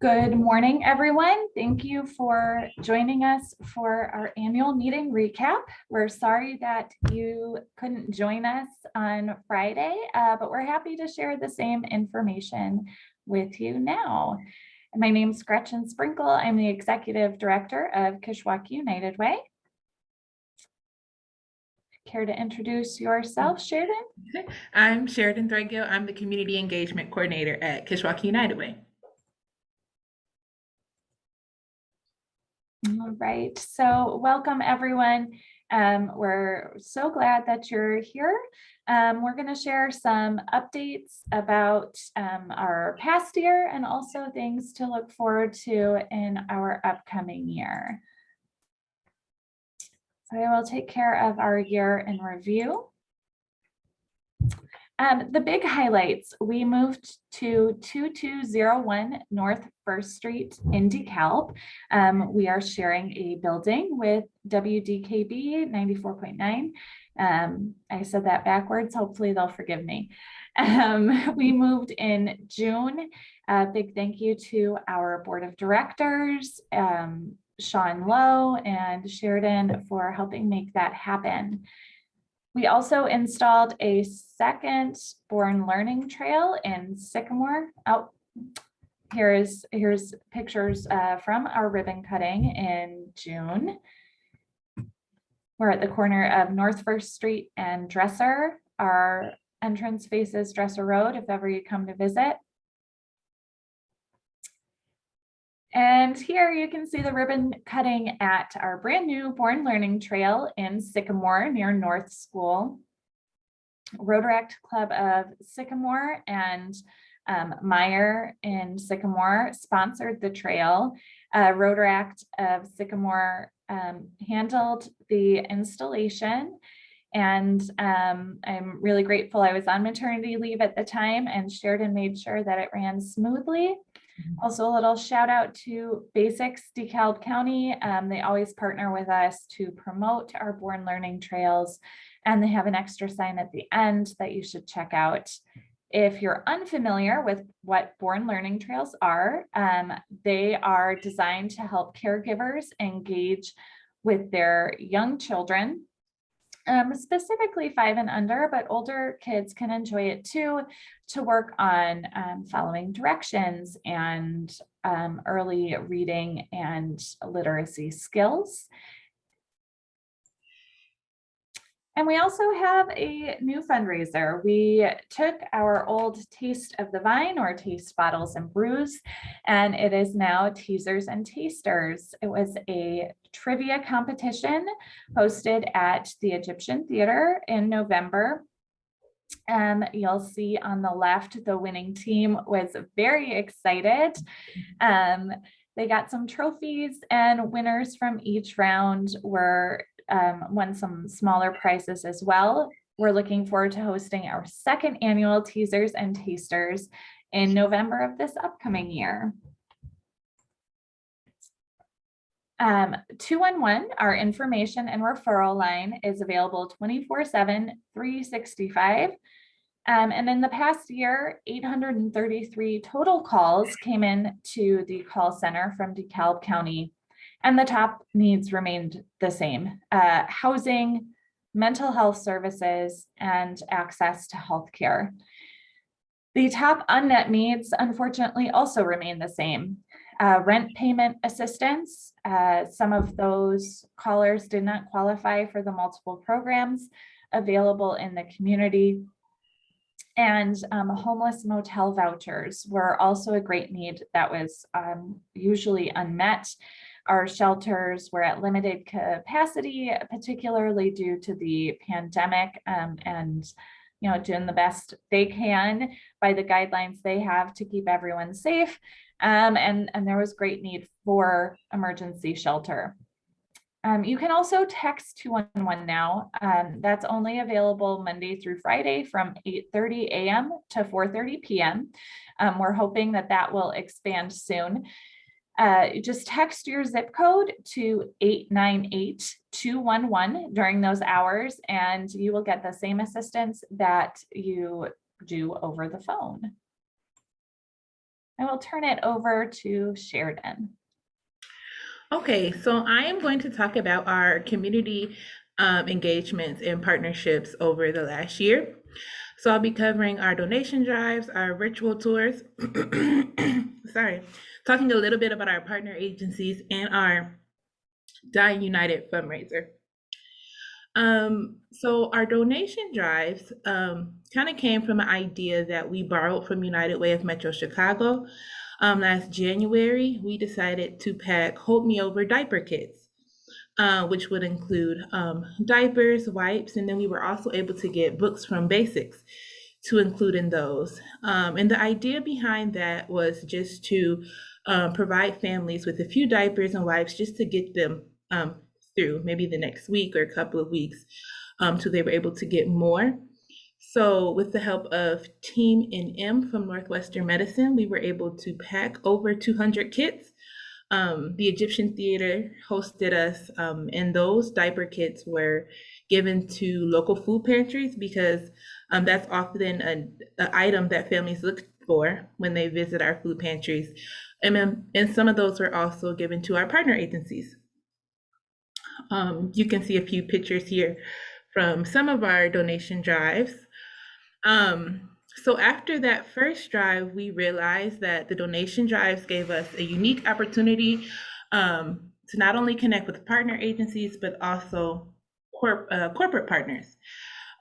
Good morning, everyone. Thank you for joining us for our annual meeting recap. We're sorry that you couldn't join us on Friday, but we're happy to share the same information with you now. My name is Gretchen Sprinkle. I'm the Executive Director of Kishwaukee United Way. Care to introduce yourself, Sheridan? Okay. I'm Sheridan Threadgill. I'm the Community Engagement Coordinator at Kishwaukee United Way. All right, so welcome everyone. We're so glad that you're here. We're going to share some updates about our past year and also things to look forward to in our upcoming year. So I will take care of our year in review. The big highlights: we moved to 2201 North 1st Street in DeKalb. We are sharing a building with WDKB 94.9. I said that backwards. Hopefully they'll forgive me. We moved in June. Big thank you to our board of directors, Sean Lowe and Sheridan, for helping make that happen. We also installed a second Born Learning Trail in Sycamore. Oh, here's pictures from our ribbon cutting in June. We're at the corner of North 1st Street and Dresser. Our entrance faces Dresser Road if ever you come to visit. And here you can see the ribbon cutting at our brand new Born Learning Trail in Sycamore near North School. Rotaract Club of Sycamore and Meyer in Sycamore sponsored the trail. Rotaract of Sycamore handled the installation, and I'm really grateful. I was on maternity leave at the time, and Sheridan made sure that it ran smoothly. Also, a little shout out to Basics DeKalb County. They always partner with us to promote our Born Learning Trails, and they have an extra sign at the end that you should check out. If you're unfamiliar with what Born Learning Trails are, they are designed to help caregivers engage with their young children. Specifically 5 and under, but older kids can enjoy it too, to work on following directions and early reading and literacy skills. And we also have a new fundraiser. We took our old Taste of the Vine, or Taste Bottles and Brews, and it is now Teasers and Tasters. It was a trivia competition hosted at the Egyptian Theater in November. You'll see on the left, the winning team was very excited. They got some trophies, and winners from each round were won some smaller prizes as well. We're looking forward to hosting our second annual Teasers and Tasters in November of this upcoming year. 211, our information and referral line, is available 24/7, 365. And in the past year, 833 total calls came in to the call center from DeKalb County, and the top needs remained the same: housing, mental health services, and access to healthcare. The top unmet needs, unfortunately, also remain the same. Rent payment assistance. Some of those callers did not qualify for the multiple programs available in the community. And homeless motel vouchers were also a great need that was usually unmet. Our shelters were at limited capacity, particularly due to the pandemic, and doing the best they can by the guidelines they have to keep everyone safe. And there was great need for emergency shelter. You can also text 211 now. That's only available Monday through Friday from 8:30 a.m. to 4:30 p.m. We're hoping that that will expand soon. Just text your zip code to 898-211 during those hours, and you will get the same assistance that you do over the phone. I will turn it over to Sheridan. Okay, so I am going to talk about our community engagements and partnerships over the last year. So I'll be covering our donation drives, our virtual tours, sorry, talking a little bit about our partner agencies and our Dying United fundraiser. So our donation drives kind of came from an idea that we borrowed from United Way of Metro Chicago. Last January, we decided to pack Hold Me Over diaper kits, which would include diapers, wipes, and then we were also able to get books from Basics to include in those. And the idea behind that was just to provide families with a few diapers and wipes just to get them through maybe the next week or a couple of weeks till they were able to get more. So with the help of Team NM from Northwestern Medicine, we were able to pack over 200 kits. The Egyptian Theater hosted us, and those diaper kits were given to local food pantries because that's often an item that families look for when they visit our food pantries. And some of those were also given to our partner agencies. You can see a few pictures here from some of our donation drives. So after that first drive, we realized that the donation drives gave us a unique opportunity to not only connect with partner agencies, but also corporate partners.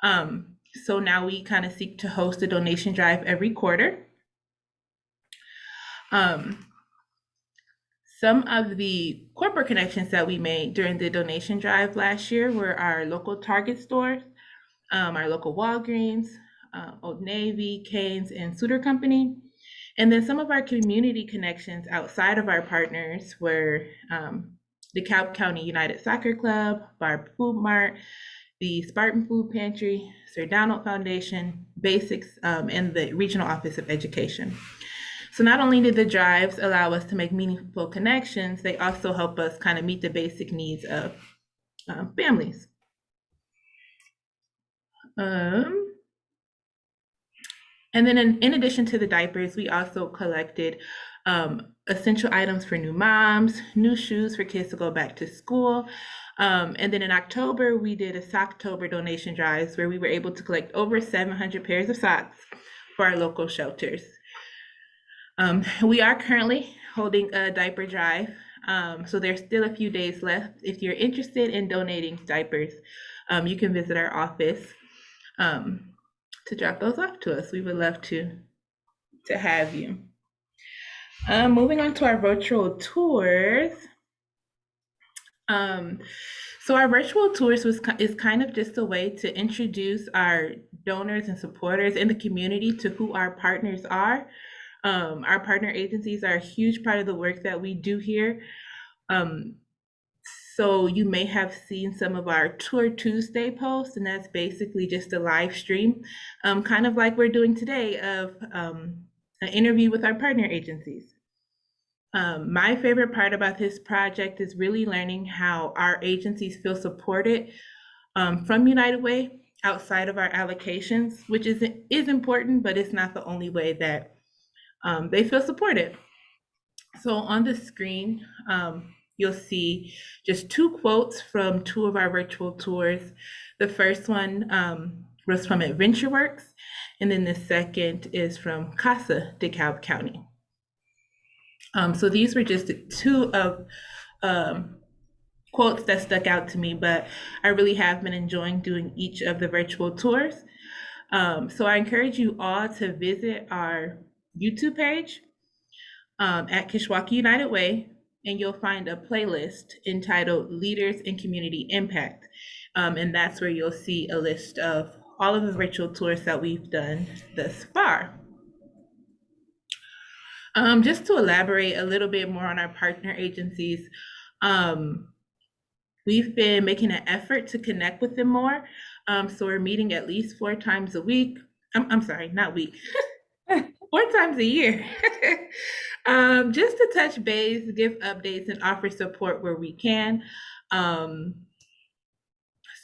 So now we kind of seek to host a donation drive every quarter. Some of the corporate connections that we made during the donation drive last year were our local Target stores, our local Walgreens, Old Navy, Canes, and Suter Company. And then some of our community connections outside of our partners were DeKalb County United Soccer Club, Barb Food Mart, the Spartan Food Pantry, Sir Donald Foundation, Basics, and the Regional Office of Education. So not only did the drives allow us to make meaningful connections, they also help us kind of meet the basic needs of families. And then in addition to the diapers, we also collected essential items for new moms, new shoes for kids to go back to school. And then in October, we did a Socktober donation drives where we were able to collect over 700 pairs of socks for our local shelters. We are currently holding a diaper drive, so there's still a few days left. If you're interested in donating diapers, you can visit our office to drop those off to us. We would love to have you. Moving on to our virtual tours. So our virtual tours is kind of just a way to introduce our donors and supporters in the community to who our partners are. Our partner agencies are a huge part of the work that we do here. So you may have seen some of our Tour Tuesday posts, and that's basically just a live stream, kind of like we're doing today of an interview with our partner agencies. My favorite part about this project is really learning how our agencies feel supported from United Way outside of our allocations, which is important, but it's not the only way that they feel supported. So on the screen, you'll see just two quotes from two of our virtual tours. The first one was from Adventure Works, and then the second is from CASA DeKalb County. So these were just two of quotes that stuck out to me, but I really have been enjoying doing each of the virtual tours. So I encourage you all to visit our YouTube page at Kishwaukee United Way, and you'll find a playlist entitled Leaders in Community Impact. And that's where you'll see a list of all of the virtual tours that we've done thus far. Just to elaborate a little bit more on our partner agencies, we've been making an effort to connect with them more. So we're meeting at least 4 times a week. I'm sorry, not week. 4 times a year, just to touch base, give updates, and offer support where we can.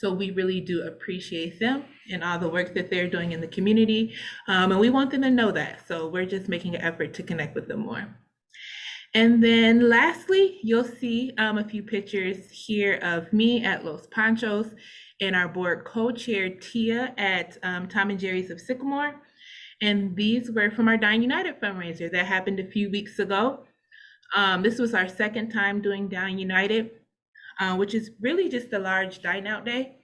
So we really do appreciate them and all the work that they're doing in the community. And we want them to know that. So we're just making an effort to connect with them more. And then lastly, you'll see a few pictures here of me at Los Panchos and our board co-chair Tia at Tom and Jerry's of Sycamore. And these were from our Dine United fundraiser that happened a few weeks ago. This was our second time doing Dine United, which is really just a large dine out day.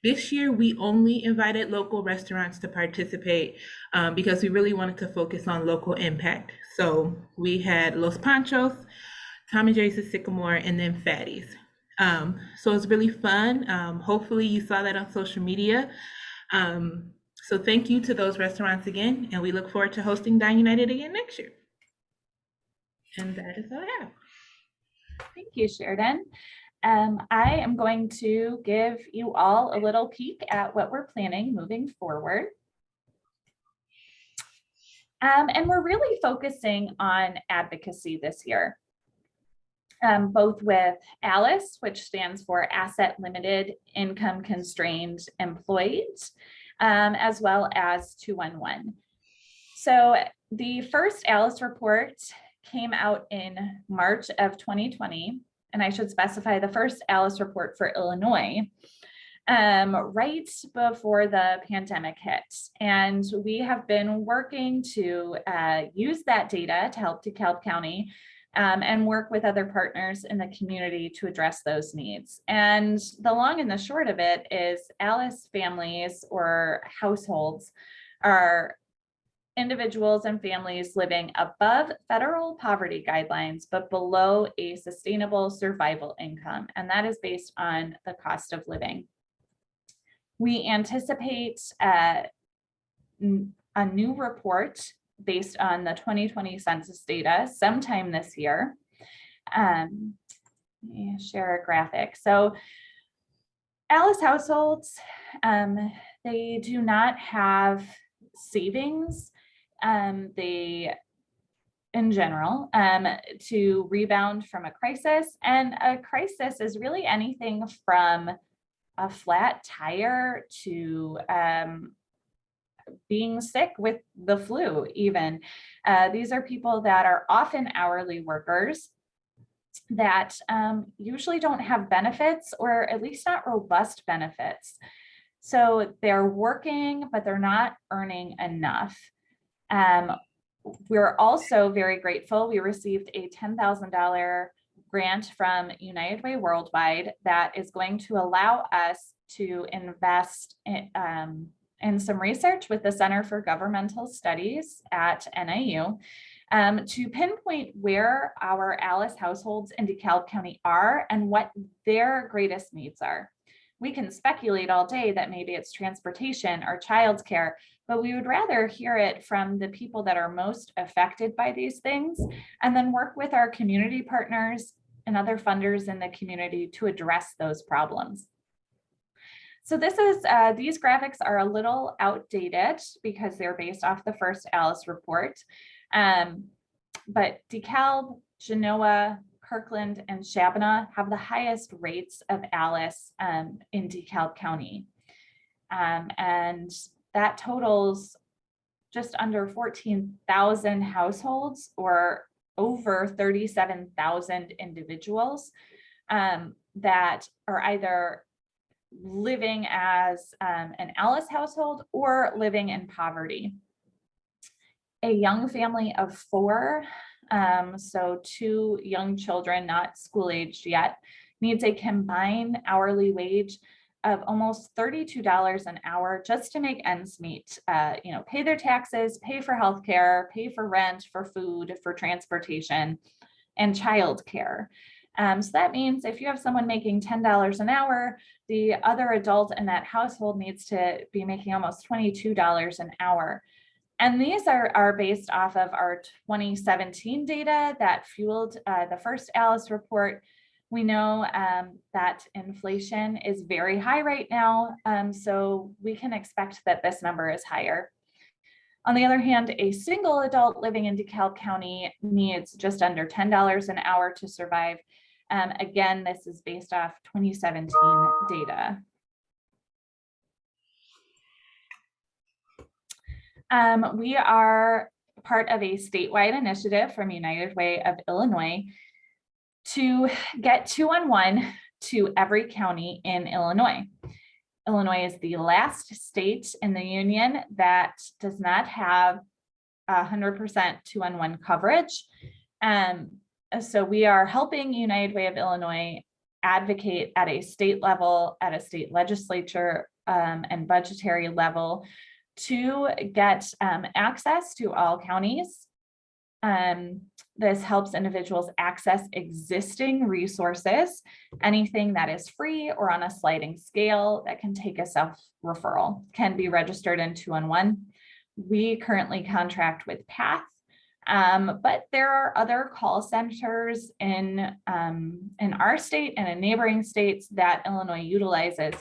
This year, we only invited local restaurants to participate because we really wanted to focus on local impact. So we had Los Panchos, Tom and Jerry's of Sycamore, and then Fatty's. So it was really fun. Hopefully you saw that on social media. So thank you to those restaurants again, and we look forward to hosting Dine United again next year. And that is all I have. Thank you, Sheridan. I am going to give you all a little peek at what we're planning moving forward. And we're really focusing on advocacy this year, both with ALICE, which stands for Asset Limited Income Constrained Employees, as well as 211. So the first ALICE report came out in March of 2020, and I should specify the first ALICE report for Illinois, right before the pandemic hit. And we have been working to use that data to help DeKalb County and work with other partners in the community to address those needs. And the long and the short of it is ALICE families or households are individuals and families living above federal poverty guidelines, but below a sustainable survival income. And that is based on the cost of living. We anticipate a new report based on the 2020 census data sometime this year. Let me share a graphic. So ALICE households, they do not have savings in general, to rebound from a crisis. And a crisis is really anything from a flat tire to being sick with the flu even. These are people that are often hourly workers that usually don't have benefits, or at least not robust benefits. So they're working, but they're not earning enough. We're also very grateful. We received a $10,000 grant from United Way Worldwide that is going to allow us to invest in some research with the Center for Governmental Studies at NIU to pinpoint where our ALICE households in DeKalb County are and what their greatest needs are. We can speculate all day that maybe it's transportation or childcare, but we would rather hear it from the people that are most affected by these things, and then work with our community partners and other funders in the community to address those problems. So this is, these graphics are a little outdated because they're based off the first ALICE report, but DeKalb, Genoa, Kirkland, and Shabana have the highest rates of ALICE in DeKalb County. And that totals just under 14,000 households, or over 37,000 individuals that are either living as an ALICE household or living in poverty. A young family of 4, so 2 young children, not school aged yet, needs a combined hourly wage of almost $32 an hour just to make ends meet, pay their taxes, pay for healthcare, pay for rent, for food, for transportation, and childcare. So that means if you have someone making $10 an hour, the other adult in that household needs to be making almost $22 an hour. And these are based off of our 2017 data that fueled the first ALICE report. We know that inflation is very high right now, so we can expect that this number is higher. On the other hand, a single adult living in DeKalb County needs just under $10 an hour to survive. Again, this is based off 2017 data. We are part of a statewide initiative from United Way of Illinois to get 211 to every county in Illinois. Illinois is the last state in the union that does not have 100% 211 coverage. So we are helping United Way of Illinois advocate at a state level, at a state legislature and budgetary level to get access to all counties. This helps individuals access existing resources, anything that is free or on a sliding scale that can take a self-referral can be registered in 211. We currently contract with PATH, but there are other call centers in our state and in neighboring states that Illinois utilizes.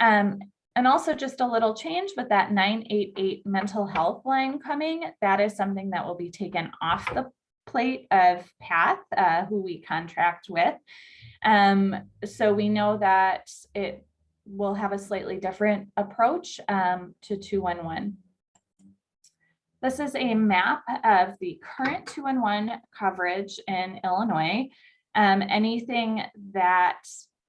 And also just a little change with that 988 mental health line coming, that is something that will be taken off the plate of PATH, who we contract with. So we know that it will have a slightly different approach to 211. This is a map of the current 211 coverage in Illinois. Anything that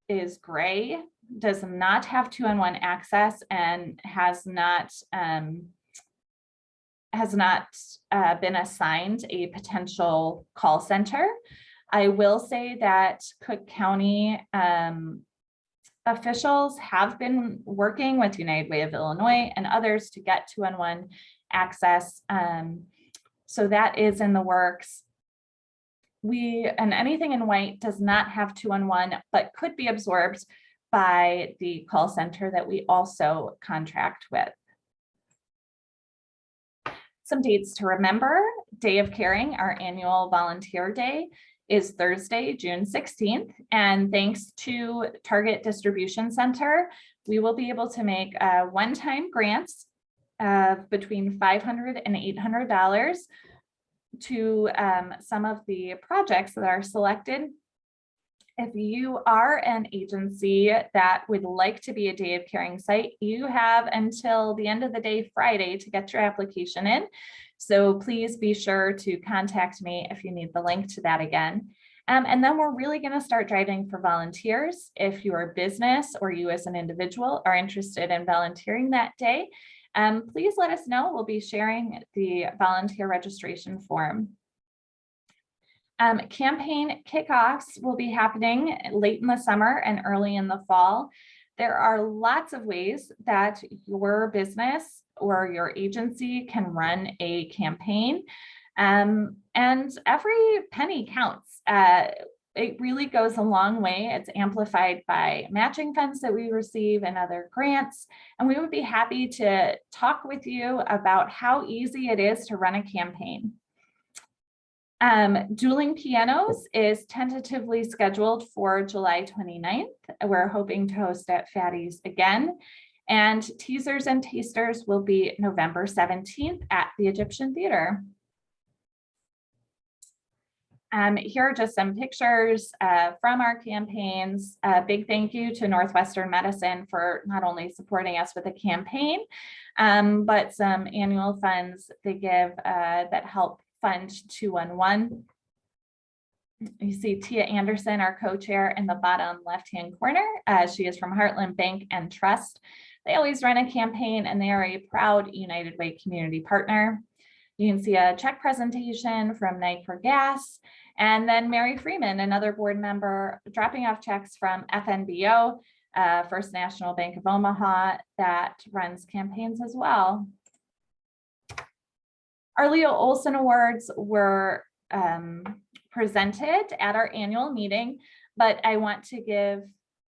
is gray does not have 211 access and has not been assigned a potential call center. I will say that Cook County officials have been working with United Way of Illinois and others to get 211 access. So that is in the works. And anything in white does not have 211, but could be absorbed by the call center that we also contract with. Some dates to remember: Day of Caring, our annual volunteer day, is Thursday, June 16th. And thanks to Target Distribution Center, we will be able to make one-time grants of between $500 and $800 to some of the projects that are selected. If you are an agency that would like to be a Day of Caring site, you have until the end of the day Friday to get your application in. So please be sure to contact me if you need the link to that again. And then we're really going to start driving for volunteers. If your business or you as an individual are interested in volunteering that day, please let us know. We'll be sharing the volunteer registration form. Campaign kickoffs will be happening late in the summer and early in the fall. There are lots of ways that your business or your agency can run a campaign, and every penny counts. It really goes a long way. It's amplified by matching funds that we receive and other grants. And we would be happy to talk with you about how easy it is to run a campaign. Dueling Pianos is tentatively scheduled for July 29th. We're hoping to host at Fatty's again. And Teasers and Tasters will be November 17th at the Egyptian Theater. Here are just some pictures from our campaigns. A big thank you to Northwestern Medicine for not only supporting us with a campaign, but some annual funds they give that help fund 211. You see Tia Anderson, our co-chair, in the bottom left-hand corner. She is from Heartland Bank and Trust. They always run a campaign and they are a proud United Way community partner. You can see a check presentation from Niagara Gas, and then Mary Freeman, another board member, dropping off checks from FNBO, First National Bank of Omaha, that runs campaigns as well. Our Leo Olson Awards were presented at our annual meeting, but I want to give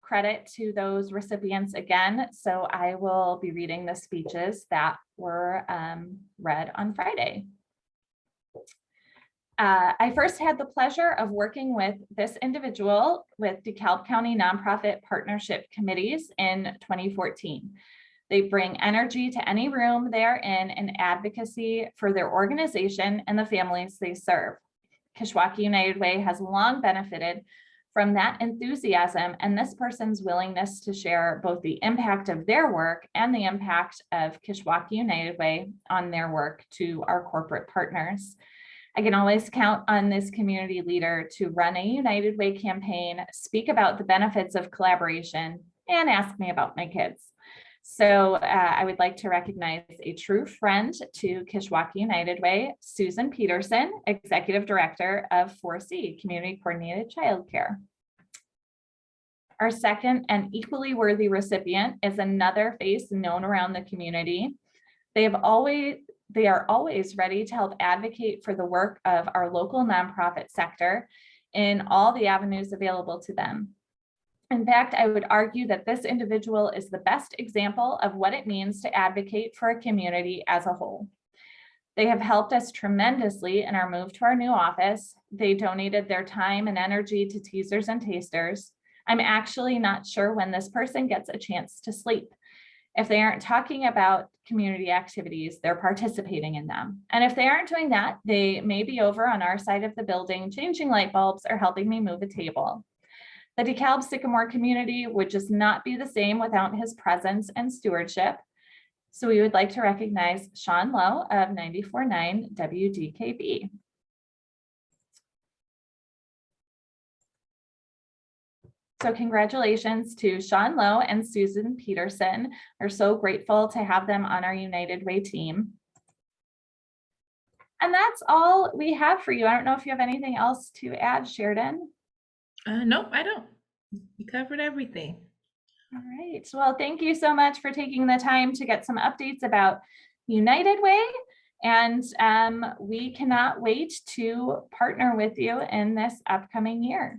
credit to those recipients again. So I will be reading the speeches that were read on Friday. I first had the pleasure of working with this individual with DeKalb County Nonprofit Partnership Committees in 2014. They bring energy to any room they are in and advocacy for their organization and the families they serve. Kishwaukee United Way has long benefited From that enthusiasm and this person's willingness to share both the impact of their work and the impact of Kishwaukee United Way on their work to our corporate partners. I can always count on this community leader to run a United Way campaign, speak about the benefits of collaboration, and ask me about my kids. So I would like to recognize a true friend to Kishwaukee United Way, Susan Peterson, Executive Director of 4C, Community Coordinated Childcare. Our second and equally worthy recipient is another face known around the community. They are always ready to help advocate for the work of our local nonprofit sector in all the avenues available to them. In fact, I would argue that this individual is the best example of what it means to advocate for a community as a whole. They have helped us tremendously in our move to our new office. They donated their time and energy to teasers and tasters. I'm actually not sure when this person gets a chance to sleep. If they aren't talking about community activities, they're participating in them. And if they aren't doing that, they may be over on our side of the building, changing light bulbs or helping me move a table. The DeKalb Sycamore community would just not be the same without his presence and stewardship. So we would like to recognize Sean Lowe of 94.9 WDKB. So congratulations to Sean Lowe and Susan Peterson. We're so grateful to have them on our United Way team. And that's all we have for you. I don't know if you have anything else to add, Sheridan. Nope, I don't. You covered everything. All right. Well, thank you so much for taking the time to get some updates about United Way. And we cannot wait to partner with you in this upcoming year.